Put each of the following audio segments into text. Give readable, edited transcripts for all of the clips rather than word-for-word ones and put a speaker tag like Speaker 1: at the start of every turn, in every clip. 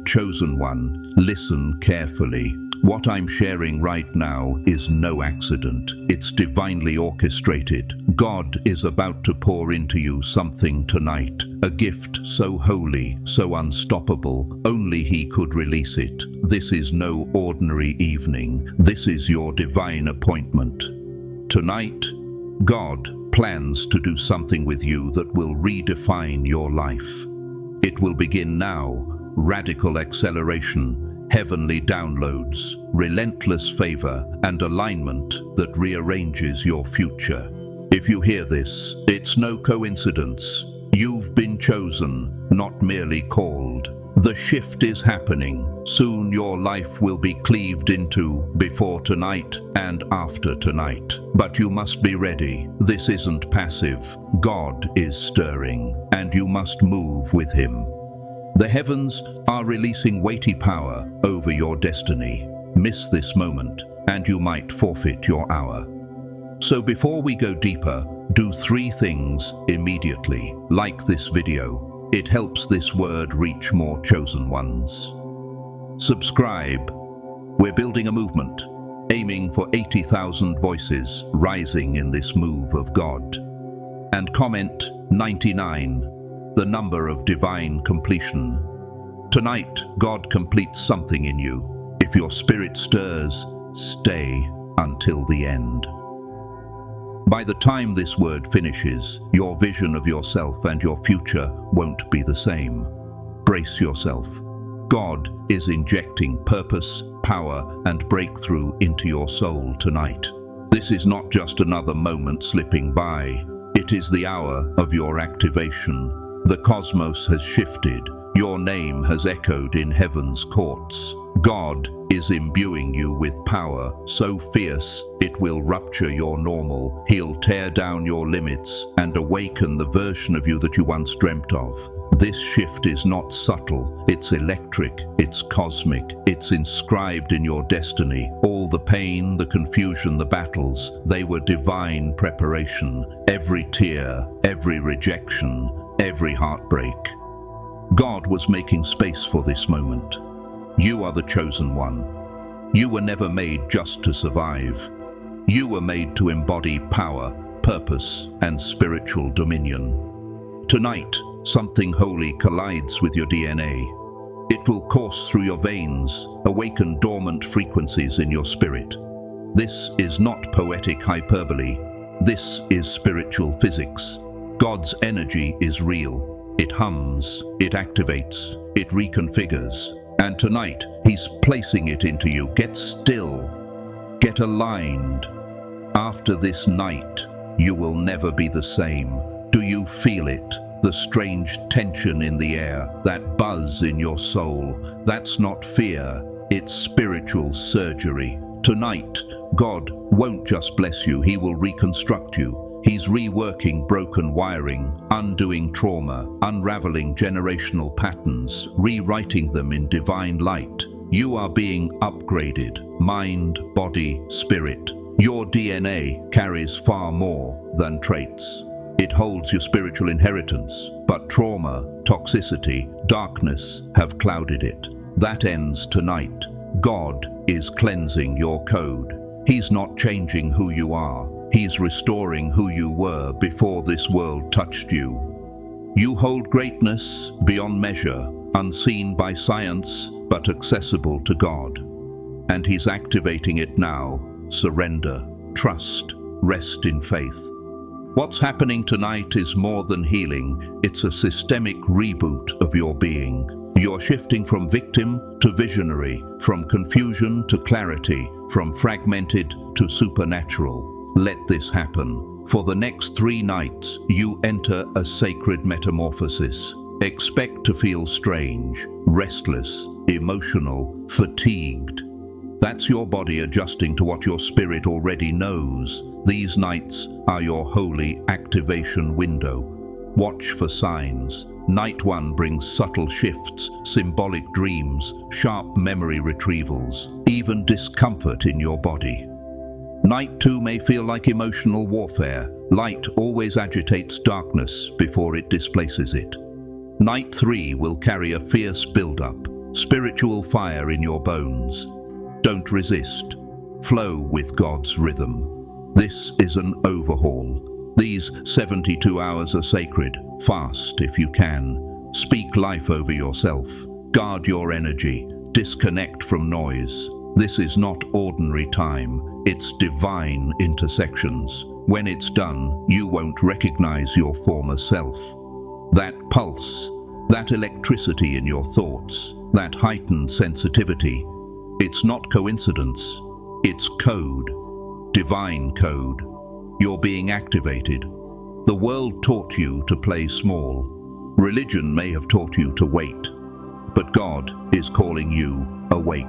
Speaker 1: Chosen one, listen carefully. What I'm sharing right now is no accident. It's divinely orchestrated. God is about to pour into you something tonight, a gift so holy, so unstoppable, only He could release it. This is no ordinary evening. This is your divine appointment. Tonight, God plans to do something with you that will redefine your life. It will begin now. Radical acceleration, heavenly downloads, relentless favor, and alignment that rearranges your future. If you hear this, it's no coincidence. You've been chosen, not merely called. The shift is happening. Soon your life will be cleaved into before tonight and after tonight. But you must be ready. This isn't passive. God is stirring, and you must move with Him. The heavens are releasing weighty power over your destiny. Miss this moment, and you might forfeit your hour. So before we go deeper, do 3 things immediately. Like this video. It helps this word reach more chosen ones. Subscribe. We're building a movement, aiming for 80,000 voices rising in this move of God. And comment 99. The number of divine completion. Tonight, God completes something in you. If your spirit stirs, stay until the end. By the time this word finishes, your vision of yourself and your future won't be the same. Brace yourself. God is injecting purpose, power, and breakthrough into your soul tonight. This is not just another moment slipping by. It is the hour of your activation. The cosmos has shifted. Your name has echoed in heaven's courts. God is imbuing you with power so fierce it will rupture your normal. He'll tear down your limits and awaken the version of you that you once dreamt of. This shift is not subtle. It's electric. It's cosmic. It's inscribed in your destiny. All the pain, the confusion, the battles, they were divine preparation. Every tear, every rejection, every heartbreak. God was making space for this moment. You are the chosen one. You were never made just to survive. You were made to embody power, purpose, and spiritual dominion. Tonight, something holy collides with your DNA. It will course through your veins, awaken dormant frequencies in your spirit. This is not poetic hyperbole. This is spiritual physics. God's energy is real. It hums, it activates, it reconfigures. And tonight, He's placing it into you. Get still. Get aligned. After this night, you will never be the same. Do you feel it? The strange tension in the air, that buzz in your soul. That's not fear, it's spiritual surgery. Tonight, God won't just bless you, He will reconstruct you. He's reworking broken wiring, undoing trauma, unraveling generational patterns, rewriting them in divine light. You are being upgraded, mind, body, spirit. Your DNA carries far more than traits. It holds your spiritual inheritance, but trauma, toxicity, darkness have clouded it. That ends tonight. God is cleansing your code. He's not changing who you are. He's restoring who you were before this world touched you. You hold greatness beyond measure, unseen by science, but accessible to God. And He's activating it now. Surrender, trust, rest in faith. What's happening tonight is more than healing. It's a systemic reboot of your being. You're shifting from victim to visionary, from confusion to clarity, from fragmented to supernatural. Let this happen. For the next 3 nights, you enter a sacred metamorphosis. Expect to feel strange, restless, emotional, fatigued. That's your body adjusting to what your spirit already knows. These nights are your holy activation window. Watch for signs. Night 1 brings subtle shifts, symbolic dreams, sharp memory retrievals, even discomfort in your body. Night 2 may feel like emotional warfare. Light always agitates darkness before it displaces it. Night 3 will carry a fierce build-up, spiritual fire in your bones. Don't resist. Flow with God's rhythm. This is an overhaul. These 72 hours are sacred. Fast if you can. Speak life over yourself. Guard your energy. Disconnect from noise. This is not ordinary time. It's divine intersections. When it's done, you won't recognize your former self. That pulse, that electricity in your thoughts, that heightened sensitivity, it's not coincidence. It's code. Divine code. You're being activated. The world taught you to play small. Religion may have taught you to wait. But God is calling you awake.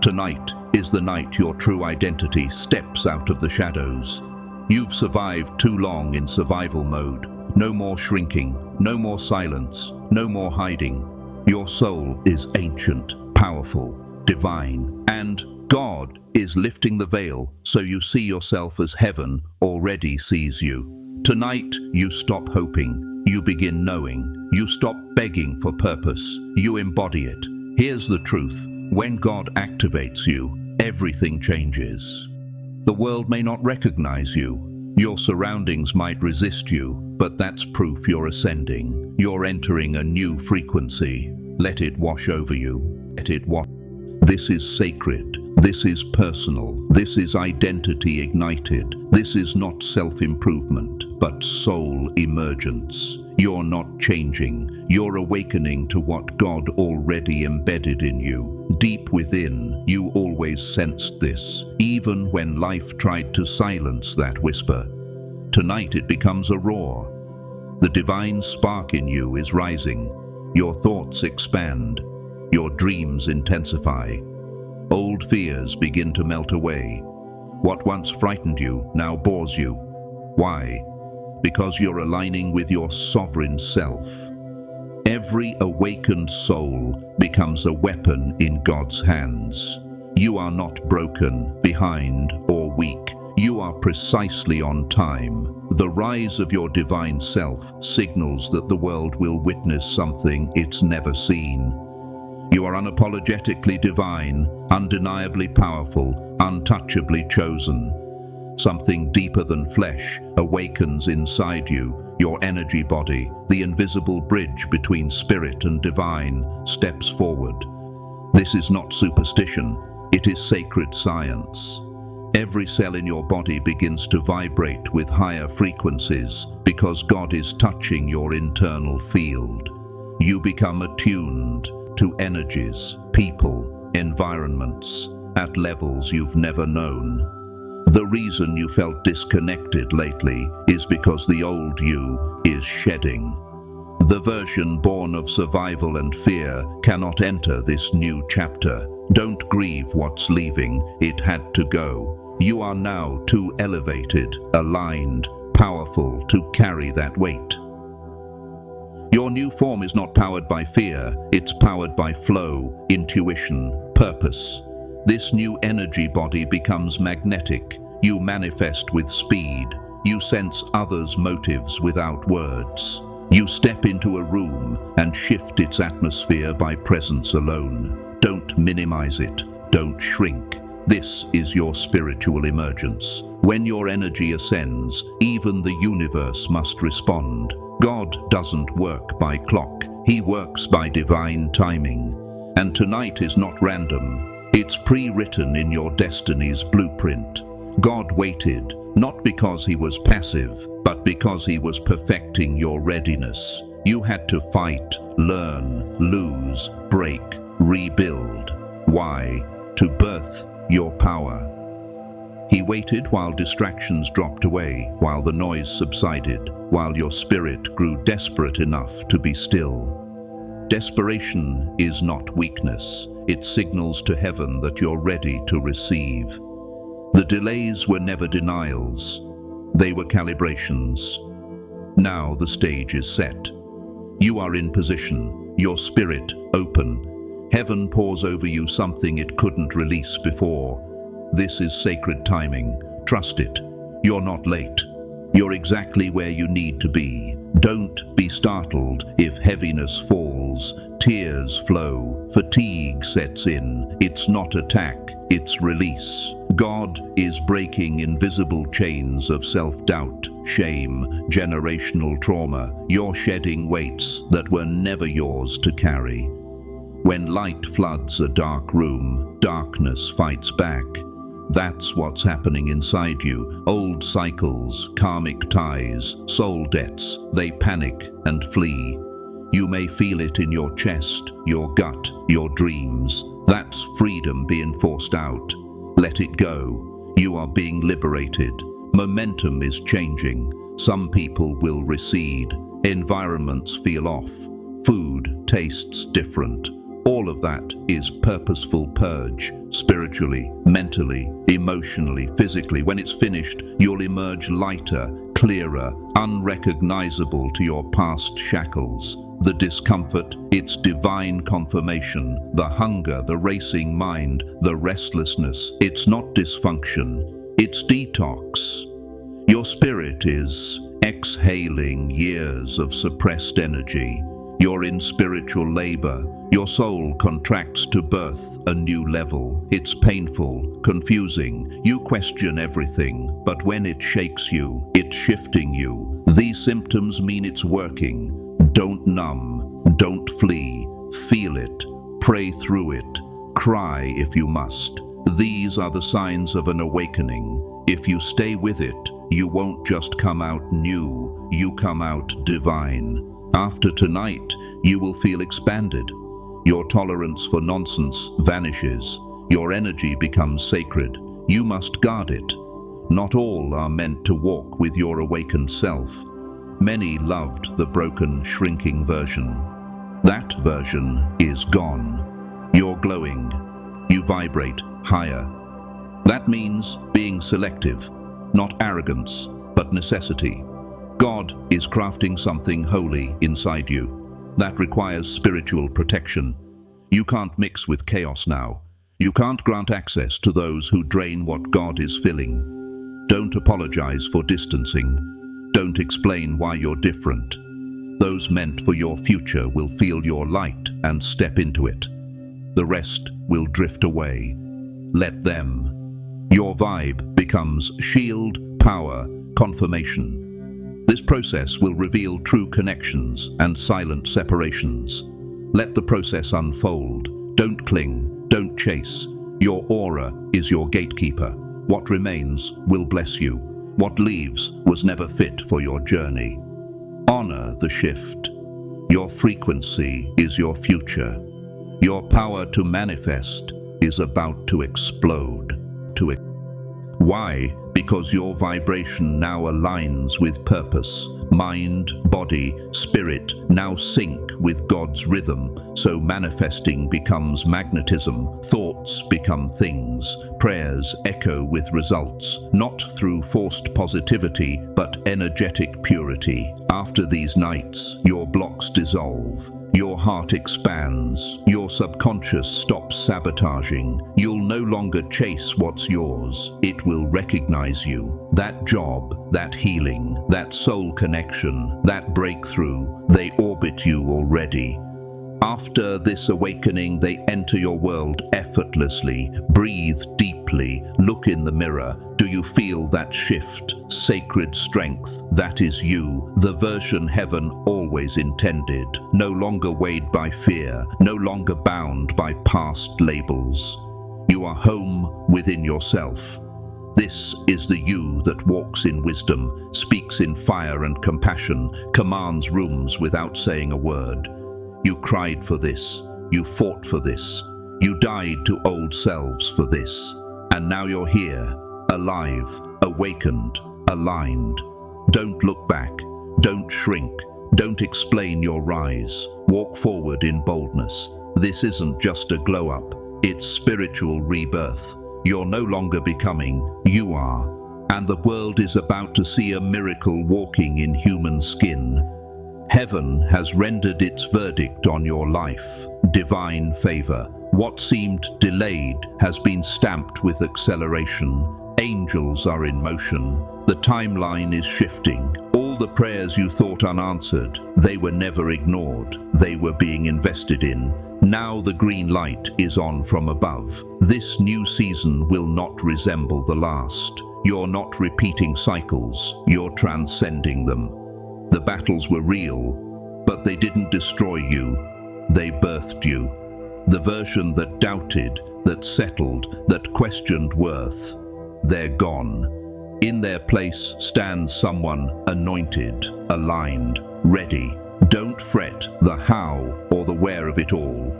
Speaker 1: Tonight is the night your true identity steps out of the shadows. You've survived too long in survival mode. No more shrinking, no more silence, no more hiding. Your soul is ancient, powerful, divine, and God is lifting the veil so you see yourself as heaven already sees you. Tonight, you stop hoping, you begin knowing, you stop begging for purpose, you embody it. Here's the truth, when God activates you, everything changes. The world may not recognize you, your surroundings might resist you, but that's proof you're ascending. You're entering a new frequency. Let it wash over you. Let it wash. This is sacred. This is personal. This is identity ignited. This is not self-improvement, but soul emergence. You're not changing. You're awakening to what God already embedded in you. Deep within, you always sensed this, even when life tried to silence that whisper. Tonight it becomes a roar. The divine spark in you is rising. Your thoughts expand. Your dreams intensify. Old fears begin to melt away. What once frightened you now bores you. Why? Because you're aligning with your sovereign self. Every awakened soul becomes a weapon in God's hands. You are not broken, behind, or weak. You are precisely on time. The rise of your divine self signals that the world will witness something it's never seen. You are unapologetically divine, undeniably powerful, untouchably chosen. Something deeper than flesh awakens inside you. Your energy body, the invisible bridge between spirit and divine, steps forward. This is not superstition, it is sacred science. Every cell in your body begins to vibrate with higher frequencies because God is touching your internal field. You become attuned to energies, people, environments, at levels you've never known. The reason you felt disconnected lately is because the old you is shedding. The version born of survival and fear cannot enter this new chapter. Don't grieve what's leaving, it had to go. You are now too elevated, aligned, powerful to carry that weight. Your new form is not powered by fear, it's powered by flow, intuition, purpose. This new energy body becomes magnetic. You manifest with speed. You sense others' motives without words. You step into a room and shift its atmosphere by presence alone. Don't minimize it. Don't shrink. This is your spiritual emergence. When your energy ascends, even the universe must respond. God doesn't work by clock. He works by divine timing. And tonight is not random. It's pre-written in your destiny's blueprint. God waited, not because he was passive, but because he was perfecting your readiness. You had to fight, learn, lose, break, rebuild. Why? To birth your power. He waited while distractions dropped away, while the noise subsided, while your spirit grew desperate enough to be still. Desperation is not weakness. It signals to heaven that you're ready to receive. The delays were never denials. They were calibrations. Now the stage is set. You are in position, your spirit open. Heaven pours over you something it couldn't release before. This is sacred timing. Trust it. You're not late. You're exactly where you need to be. Don't be startled if heaviness falls, tears flow, fatigue sets in. It's not attack, it's release. God is breaking invisible chains of self-doubt, shame, generational trauma. You're shedding weights that were never yours to carry. When light floods a dark room, darkness fights back. That's what's happening inside you. Old cycles, karmic ties, soul debts, they panic and flee. You may feel it in your chest, your gut, your dreams. That's freedom being forced out. Let it go. You are being liberated. Momentum is changing. Some people will recede. Environments feel off. Food tastes different. All of that is purposeful purge, spiritually, mentally, emotionally, physically. When it's finished, you'll emerge lighter, clearer, unrecognizable to your past shackles. The discomfort, it's divine confirmation. The hunger, the racing mind, the restlessness, it's not dysfunction, it's detox. Your spirit is exhaling years of suppressed energy. You're in spiritual labor. Your soul contracts to birth a new level. It's painful, confusing. You question everything, but when it shakes you, it's shifting you. These symptoms mean it's working. Don't numb, don't flee. Feel it, pray through it, cry if you must. These are the signs of an awakening. If you stay with it, you won't just come out new, you come out divine. After tonight, you will feel expanded. Your tolerance for nonsense vanishes. Your energy becomes sacred. You must guard it. Not all are meant to walk with your awakened self. Many loved the broken, shrinking version. That version is gone. You're glowing. You vibrate higher. That means being selective, not arrogance, but necessity. God is crafting something holy inside you. That requires spiritual protection. You can't mix with chaos now. You can't grant access to those who drain what God is filling. Don't apologize for distancing. Don't explain why you're different. Those meant for your future will feel your light and step into it. The rest will drift away. Let them. Your vibe becomes shield, power, confirmation. This process will reveal true connections and silent separations. Let the process unfold. Don't cling, don't chase. Your aura is your gatekeeper. What remains will bless you. What leaves was never fit for your journey. Honor the shift. Your frequency is your future. Your power to manifest is about to explode. Why? Because your vibration now aligns with purpose. Mind, body, spirit now sync with God's rhythm, so manifesting becomes magnetism, thoughts become things, prayers echo with results, not through forced positivity, but energetic purity. After these nights, your blocks dissolve. Your heart expands. Your subconscious stops sabotaging. You'll no longer chase what's yours. It will recognize you. That job, that healing, that soul connection, that breakthrough, they orbit you already. After this awakening, they enter your world effortlessly. Breathe deeply. Look in the mirror. Do you feel that shift? Sacred strength. That is you, the version heaven always intended. No longer weighed by fear. No longer bound by past labels. You are home within yourself. This is the you that walks in wisdom, speaks in fire and compassion, commands rooms without saying a word. You cried for this, you fought for this, you died to old selves for this, and now you're here, alive, awakened, aligned. Don't look back, don't shrink, don't explain your rise. Walk forward in boldness. This isn't just a glow-up, it's spiritual rebirth. You're no longer becoming, you are. And the world is about to see a miracle walking in human skin. Heaven has rendered its verdict on your life. Divine favor. What seemed delayed has been stamped with acceleration. Angels are in motion. The timeline is shifting. All All the prayers you thought unanswered, they were never ignored. They were being invested in. Now the green light is on from above. This new season will not resemble the last. You're not repeating cycles, you're transcending them. The battles were real, but they didn't destroy you. They birthed you. The version that doubted, that settled, that questioned worth, they're gone. In their place stands someone anointed, aligned, ready. Don't fret the how or the where of it all.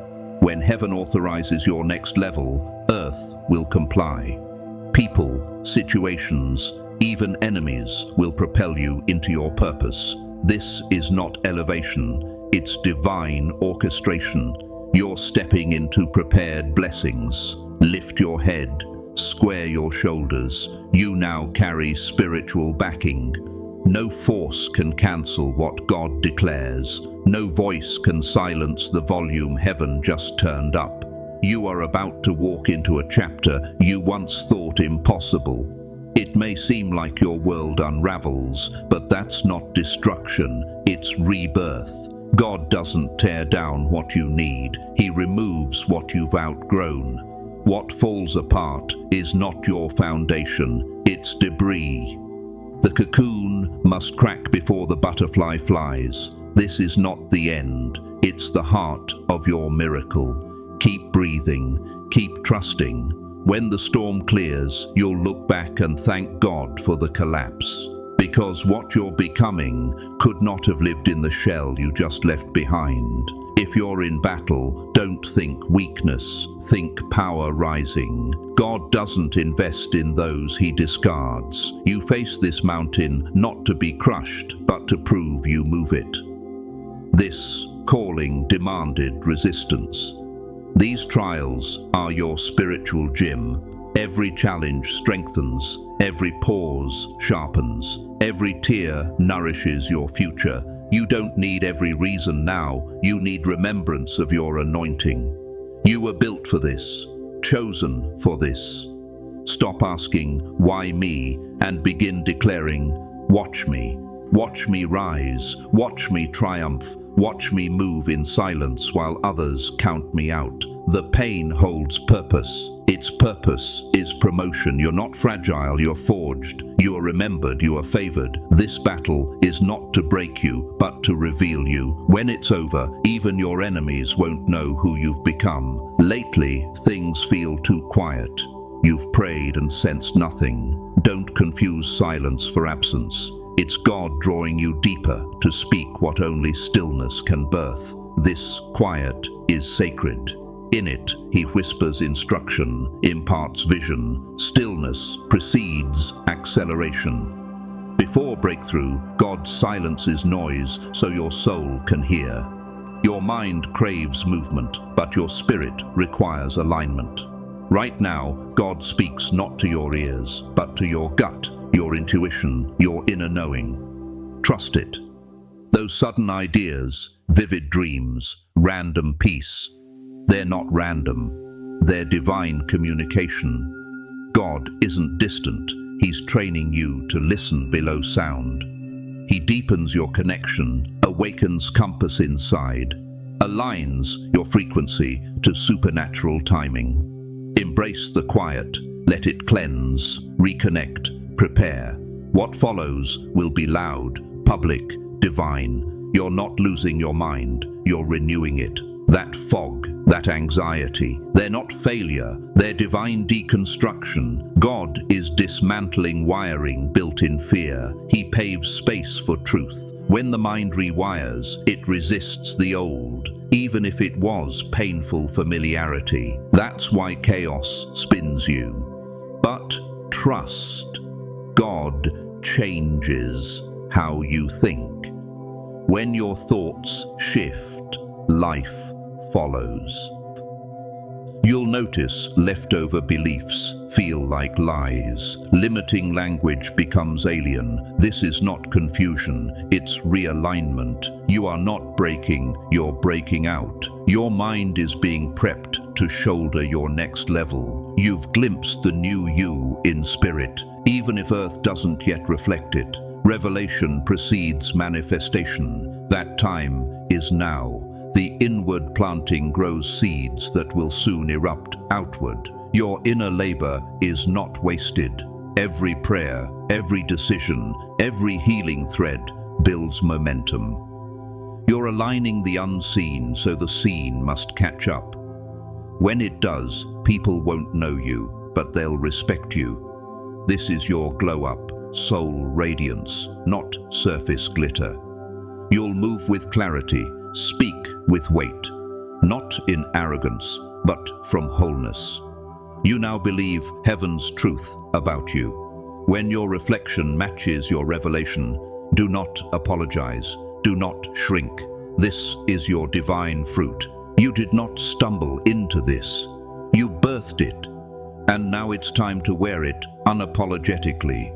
Speaker 1: When heaven authorizes your next level, earth will comply. People, situations, even enemies will propel you into your purpose. This is not elevation, it's divine orchestration. You're stepping into prepared blessings. Lift your head, square your shoulders. You now carry spiritual backing. No force can cancel what God declares. No voice can silence the volume heaven just turned up. You are about to walk into a chapter you once thought impossible. It may seem like your world unravels, but that's not destruction, it's rebirth. God doesn't tear down what you need, He removes what you've outgrown. What falls apart is not your foundation, it's debris. The cocoon must crack before the butterfly flies. This is not the end, it's the heart of your miracle. Keep breathing, keep trusting. When the storm clears, you'll look back and thank God for the collapse. Because what you're becoming could not have lived in the shell you just left behind. If you're in battle, don't think weakness, think power rising. God doesn't invest in those He discards. You face this mountain not to be crushed, but to prove you move it. This calling demanded resistance. These trials are your spiritual gym. Every challenge strengthens, every pause sharpens, every tear nourishes your future. You don't need every reason now, you need remembrance of your anointing. You were built for this, chosen for this. Stop asking, why me, and begin declaring, watch me rise, watch me triumph, watch me move in silence while others count me out. The pain holds purpose. Its purpose is promotion. You're not fragile, you're forged. You are remembered, you are favored. This battle is not to break you, but to reveal you. When it's over, even your enemies won't know who you've become. Lately, things feel too quiet. You've prayed and sensed nothing. Don't confuse silence for absence. It's God drawing you deeper to speak what only stillness can birth. This quiet is sacred. In it, He whispers instruction, imparts vision. Stillness precedes acceleration. Before breakthrough, God silences noise so your soul can hear. Your mind craves movement, but your spirit requires alignment. Right now, God speaks not to your ears, but to your gut, your intuition, your inner knowing. Trust it. Those sudden ideas, vivid dreams, random peace, they're not random. They're divine communication. God isn't distant. He's training you to listen below sound. He deepens your connection, awakens compass inside, aligns your frequency to supernatural timing. Embrace the quiet, let it cleanse, reconnect, prepare. What follows will be loud, public, divine. You're not losing your mind, you're renewing it. That fog, that anxiety, they're not failure, they're divine deconstruction. God is dismantling wiring built in fear. He paves space for truth. When the mind rewires, it resists the old, even if it was painful familiarity. That's why chaos spins you. But trust. God changes how you think. When your thoughts shift, life follows. You'll notice leftover beliefs feel like lies. Limiting language becomes alien. This is not confusion, it's realignment. You are not breaking, you're breaking out. Your mind is being prepped to shoulder your next level. You've glimpsed the new you in spirit, even if earth doesn't yet reflect it. Revelation precedes manifestation. That time is now. The inward planting grows seeds that will soon erupt outward. Your inner labor is not wasted. Every prayer, every decision, every healing thread builds momentum. You're aligning the unseen so the seen must catch up. When it does, people won't know you, but they'll respect you. This is your glow-up, soul radiance, not surface glitter. You'll move with clarity, speak with weight, not in arrogance, but from wholeness. You now believe heaven's truth about you. When your reflection matches your revelation, do not apologize, do not shrink. This is your divine fruit. You did not stumble into this. You birthed it, and now it's time to wear it unapologetically.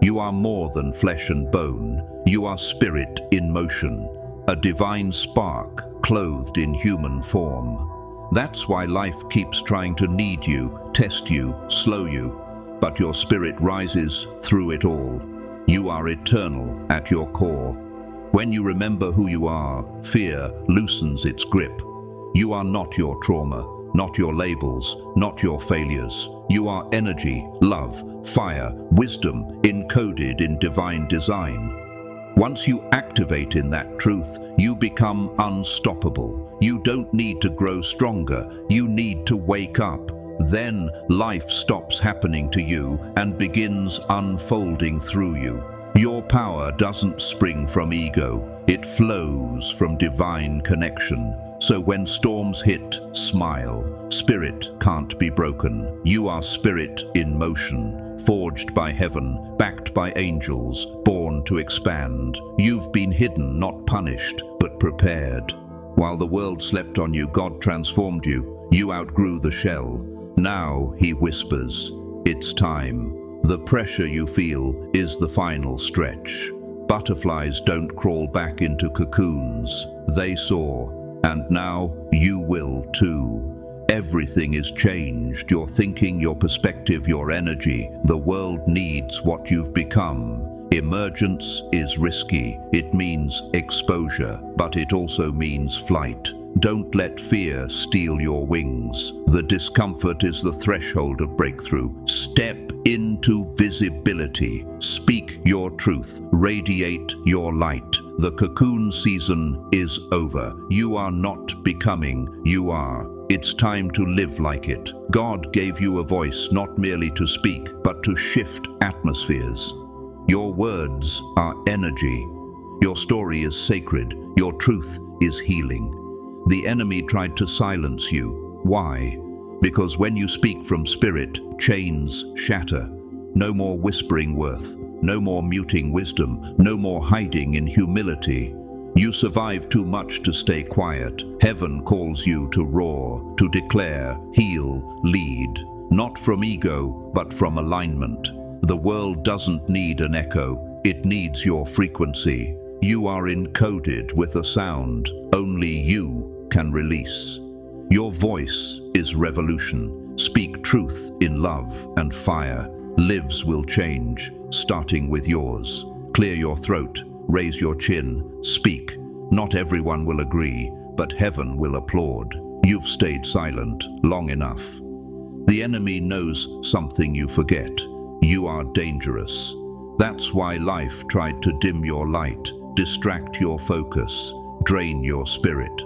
Speaker 1: You are more than flesh and bone. You are spirit in motion, a divine spark clothed in human form. That's why life keeps trying to knead you, test you, slow you, but your spirit rises through it all. You are eternal at your core. When you remember who you are, fear loosens its grip. You are not your trauma, not your labels, not your failures. You are energy, love, fire, wisdom, encoded in divine design. Once you activate in that truth, you become unstoppable. You don't need to grow stronger, you need to wake up. Then life stops happening to you and begins unfolding through you. Your power doesn't spring from ego, it flows from divine connection. So when storms hit, smile. Spirit can't be broken. You are spirit in motion, forged by heaven, backed by angels, born to expand. You've been hidden, not punished, but prepared. While the world slept on you, God transformed you. You outgrew the shell. Now he whispers, it's time. The pressure you feel is the final stretch. Butterflies don't crawl back into cocoons. They soar. And now you will too. Everything is changed. Your thinking, your perspective, your energy. The world needs what you've become. Emergence is risky. It means exposure, but it also means flight. Don't let fear steal your wings. The discomfort is the threshold of breakthrough. Step into visibility. Speak your truth. Radiate your light. The cocoon season is over. You are not becoming, you are. It's time to live like it. God gave you a voice not merely to speak, but to shift atmospheres. Your words are energy. Your story is sacred. Your truth is healing. The enemy tried to silence you. Why? Because when you speak from spirit, chains shatter. No more whispering worth. No more muting wisdom. No more hiding in humility. You survive too much to stay quiet. Heaven calls you to roar, to declare, heal, lead. Not from ego, but from alignment. The world doesn't need an echo. It needs your frequency. You are encoded with a sound only you can release. Your voice is revolution. Speak truth in love and fire. Lives will change, starting with yours. Clear your throat, raise your chin, speak. Not everyone will agree, but heaven will applaud. You've stayed silent long enough. The enemy knows something you forget. You are dangerous. That's why life tried to dim your light, distract your focus, drain your spirit.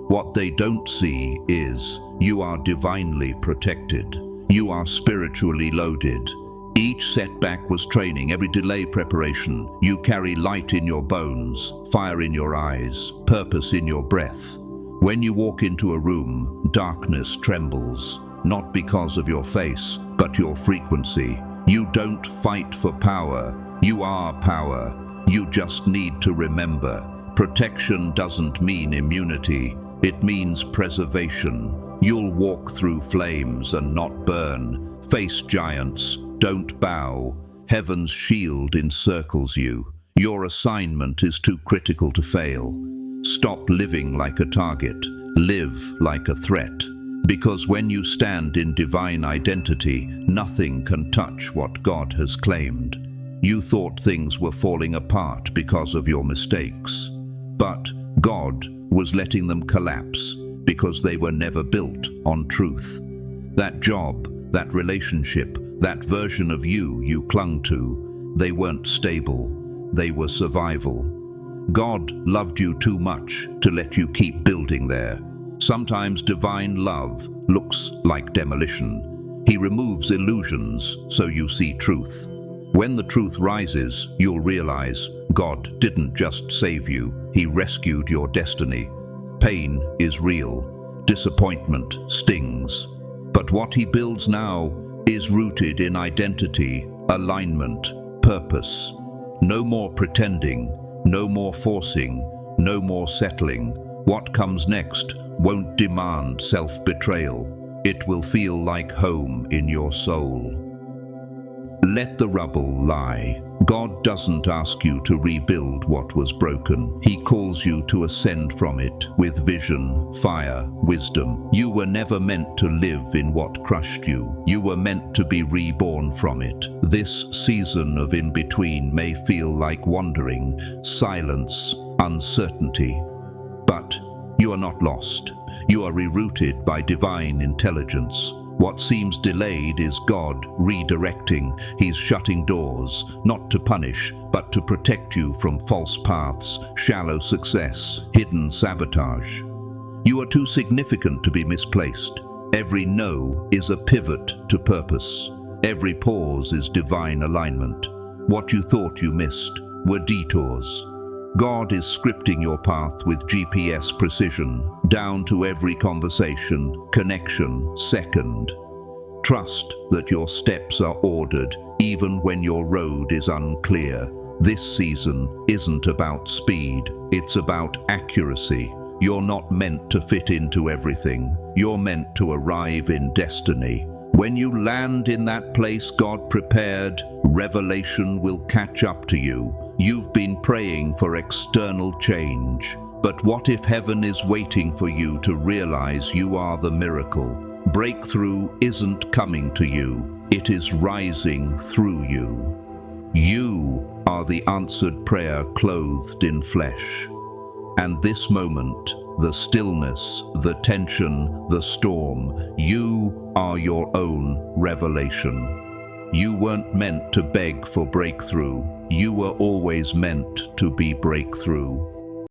Speaker 1: What they don't see is you are divinely protected. You are spiritually loaded. Each setback was training, every delay preparation. You carry light in your bones, fire in your eyes, purpose in your breath. When you walk into a room, darkness trembles, not because of your face, but your frequency. You don't fight for power. You are power. You just need to remember. Protection doesn't mean immunity. It means preservation. You'll walk through flames and not burn. Face giants. Don't bow. Heaven's shield encircles you. Your assignment is too critical to fail. Stop living like a target. Live like a threat. Because when you stand in divine identity, nothing can touch what God has claimed. You thought things were falling apart because of your mistakes. But God was letting them collapse because they were never built on truth. That job, that relationship, that version of you clung to, they weren't stable. They were survival. God loved you too much to let you keep building there. Sometimes divine love looks like demolition. He removes illusions so you see truth. When the truth rises, you'll realize God didn't just save you, He rescued your destiny. Pain is real. Disappointment stings. But what He builds now is rooted in identity, alignment, purpose. No more pretending, no more forcing, no more settling. What comes next won't demand self-betrayal. It will feel like home in your soul. Let the rubble lie. God doesn't ask you to rebuild what was broken. He calls you to ascend from it with vision, fire, wisdom. You were never meant to live in what crushed you. You were meant to be reborn from it. This season of in-between may feel like wandering, silence, uncertainty. But you are not lost. You are rerouted by divine intelligence. What seems delayed is God redirecting. He's shutting doors, not to punish, but to protect you from false paths, shallow success, hidden sabotage. You are too significant to be misplaced. Every no is a pivot to purpose. Every pause is divine alignment. What you thought you missed were detours. God is scripting your path with GPS precision, down to every conversation, connection, second. Trust that your steps are ordered, even when your road is unclear. This season isn't about speed, it's about accuracy. You're not meant to fit into everything. You're meant to arrive in destiny. When you land in that place God prepared, revelation will catch up to you. You've been praying for external change, but what if heaven is waiting for you to realize you are the miracle? Breakthrough isn't coming to you, it is rising through you. You are the answered prayer clothed in flesh. And this moment, the stillness, the tension, the storm, you are your own revelation. You weren't meant to beg for breakthrough. You were always meant to be breakthrough.